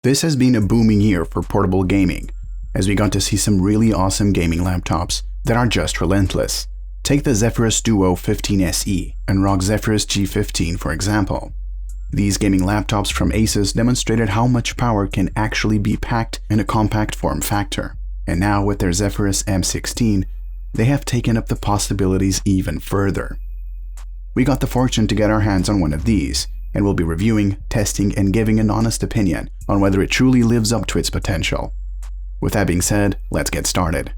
This has been a booming year for portable gaming, as we got to see some really awesome gaming laptops that are just relentless. Take the Zephyrus Duo 15 SE and ROG Zephyrus G15 for example. These gaming laptops from Asus demonstrated how much power can actually be packed in a compact form factor, and now with their Zephyrus M16, they have taken up the possibilities even further. We got the fortune to get our hands on one of these, and we'll be reviewing, testing, and giving an honest opinion on whether it truly lives up to its potential. With that being said, let's get started.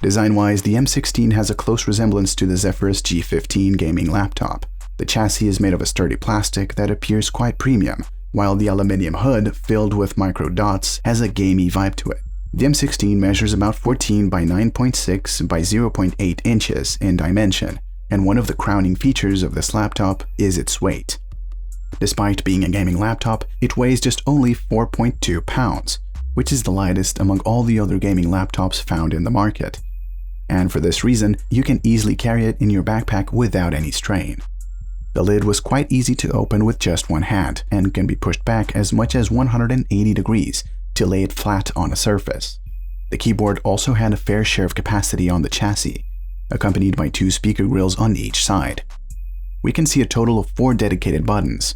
Design-wise, the M16 has a close resemblance to the Zephyrus G15 gaming laptop. The chassis is made of a sturdy plastic that appears quite premium, while the aluminum hood, filled with micro dots, has a gamey vibe to it. The M16 measures about 14 by 9.6 by 0.8 inches in dimension, and one of the crowning features of this laptop is its weight. Despite being a gaming laptop, it weighs just only 4.2 pounds, which is the lightest among all the other gaming laptops found in the market. And for this reason, you can easily carry it in your backpack without any strain. The lid was quite easy to open with just one hand and can be pushed back as much as 180 degrees to lay it flat on a surface. The keyboard also had a fair share of capacity on the chassis, accompanied by 2 speaker grills on each side. We can see a total of 4 dedicated buttons,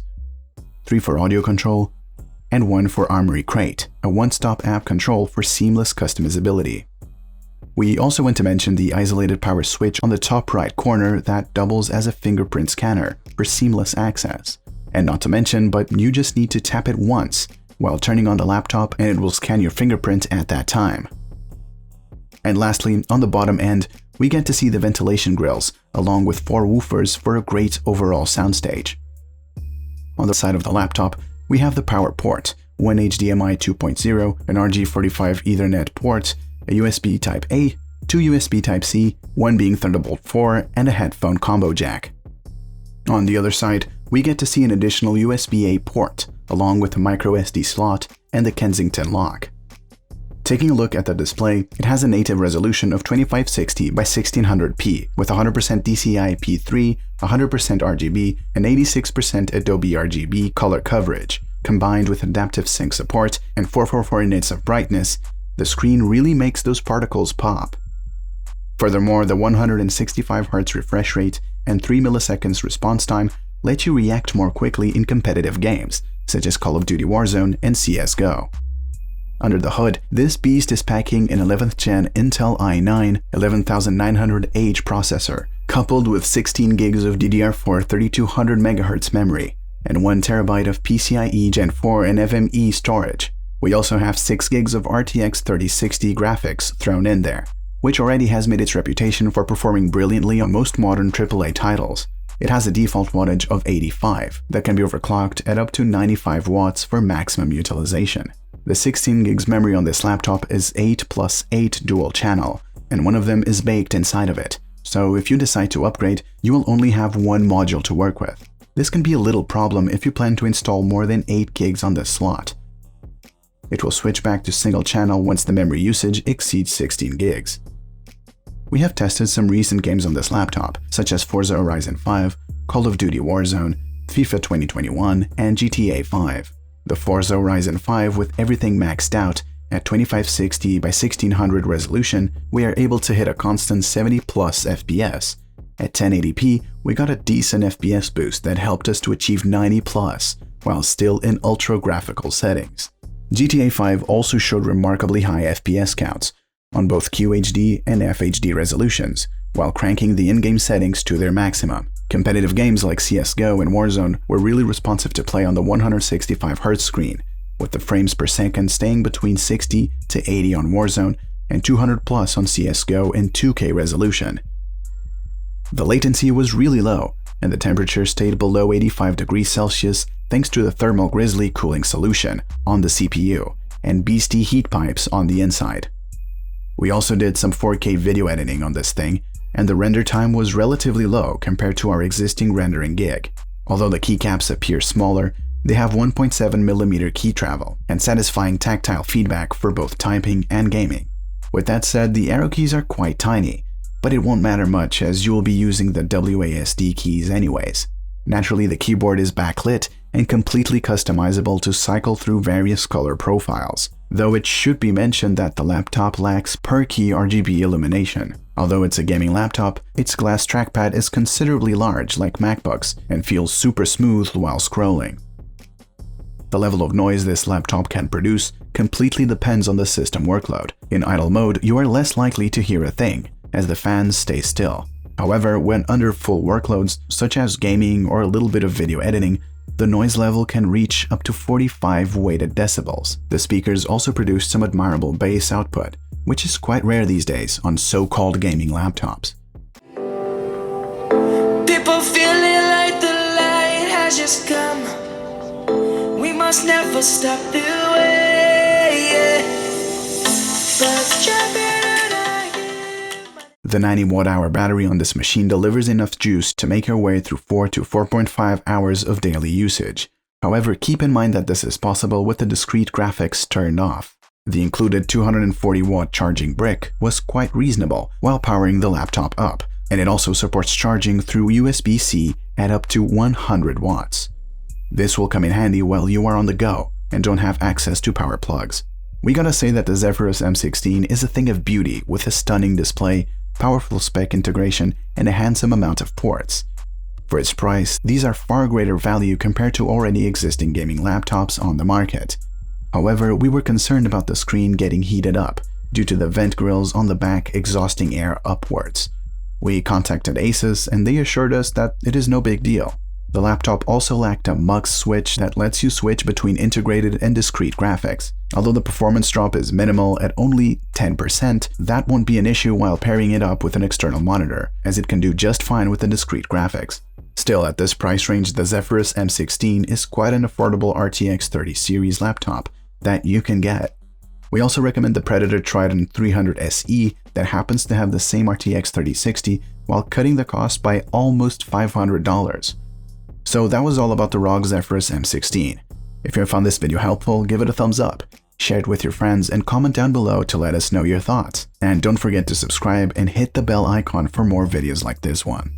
3 for audio control, and 1 for Armoury Crate, a one-stop app control for seamless customizability. We also want to mention the isolated power switch on the top right corner that doubles as a fingerprint scanner for seamless access. And not to mention, but you just need to tap it once while turning on the laptop and it will scan your fingerprint at that time. And lastly, on the bottom end, we get to see the ventilation grills, along with 4 woofers for a great overall soundstage. On the side of the laptop, we have the power port, one HDMI 2.0, an RJ45 Ethernet port, a USB Type-A, 2 USB Type-C, one being Thunderbolt 4, and a headphone combo jack. On the other side, we get to see an additional USB-A port, along with a microSD slot and the Kensington lock. Taking a look at the display, it has a native resolution of 2560 by 1600p with 100% DCI-P3, 100% RGB, and 86% Adobe RGB color coverage. Combined with adaptive sync support and 444 nits of brightness, the screen really makes those particles pop. Furthermore, the 165Hz refresh rate and 3 milliseconds response time let you react more quickly in competitive games, such as Call of Duty Warzone and CSGO. Under the hood, this beast is packing an 11th gen Intel i9 11900H processor, coupled with 16 gigs of DDR4 3200 MHz memory, and 1 TB of PCIe Gen 4 and NVMe storage. We also have 6 gigs of RTX 3060 graphics thrown in there, which already has made its reputation for performing brilliantly on most modern AAA titles. It has a default wattage of 85 that can be overclocked at up to 95 watts for maximum utilization. The 16 gigs memory on this laptop is 8+8 dual channel, and one of them is baked inside of it, so if you decide to upgrade, you will only have one module to work with. This can be a little problem if you plan to install more than 8 gigs on this slot. It will switch back to single channel once the memory usage exceeds 16 gigs. We have tested some recent games on this laptop, such as Forza Horizon 5, Call of Duty Warzone, FIFA 2021, and GTA 5. The Forza Horizon 5 with everything maxed out at 2560 by 1600 resolution, we are able to hit a constant 70+ FPS. At 1080p, we got a decent FPS boost that helped us to achieve 90+, while still in ultra graphical settings. GTA 5 also showed remarkably high FPS counts on both QHD and FHD resolutions, while cranking the in-game settings to their maximum. Competitive games like CSGO and Warzone were really responsive to play on the 165Hz screen, with the frames per second staying between 60 to 80 on Warzone and 200+ on CSGO in 2K resolution. The latency was really low, and the temperature stayed below 85 degrees Celsius thanks to the Thermal Grizzly cooling solution on the CPU and beastie heat pipes on the inside. We also did some 4K video editing on this thing, and the render time was relatively low compared to our existing rendering gig. Although the keycaps appear smaller, they have 1.7mm key travel and satisfying tactile feedback for both typing and gaming. With that said, the arrow keys are quite tiny, but it won't matter much as you will be using the WASD keys anyways. Naturally, the keyboard is backlit and completely customizable to cycle through various color profiles, though it should be mentioned that the laptop lacks per-key RGB illumination. Although it's a gaming laptop, its glass trackpad is considerably large like MacBooks and feels super smooth while scrolling. The level of noise this laptop can produce completely depends on the system workload. In idle mode, you are less likely to hear a thing, as the fans stay still. However, when under full workloads, such as gaming or a little bit of video editing, the noise level can reach up to 45 weighted decibels. The speakers also produce some admirable bass output, which is quite rare these days on so-called gaming laptops. People feeling like the light has just come. We must never stop the way. Let's jump in again. The 90 watt-hour battery on this machine delivers enough juice to make your way through 4 to 4.5 hours of daily usage. However, keep in mind that this is possible with the discrete graphics turned off. The included 240 watt charging brick was quite reasonable while powering the laptop up, and it also supports charging through USB-C at up to 100 watts. This will come in handy while you are on the go and don't have access to power plugs. We gotta say that the Zephyrus M16 is a thing of beauty with a stunning display, powerful spec integration, and a handsome amount of ports. For its price, these are far greater value compared to already existing gaming laptops on the market. However, we were concerned about the screen getting heated up due to the vent grills on the back exhausting air upwards. We contacted Asus and they assured us that it is no big deal. The laptop also lacked a MUX switch that lets you switch between integrated and discrete graphics. Although the performance drop is minimal at only 10%, that won't be an issue while pairing it up with an external monitor, as it can do just fine with the discrete graphics. Still, at this price range, the Zephyrus M16 is quite an affordable RTX 30 series laptop that you can get. We also recommend the Predator Trident 300 SE that happens to have the same RTX 3060 while cutting the cost by almost $500. So that was all about the ROG Zephyrus M16. If you found this video helpful, give it a thumbs up, share it with your friends, and comment down below to let us know your thoughts. And don't forget to subscribe and hit the bell icon for more videos like this one.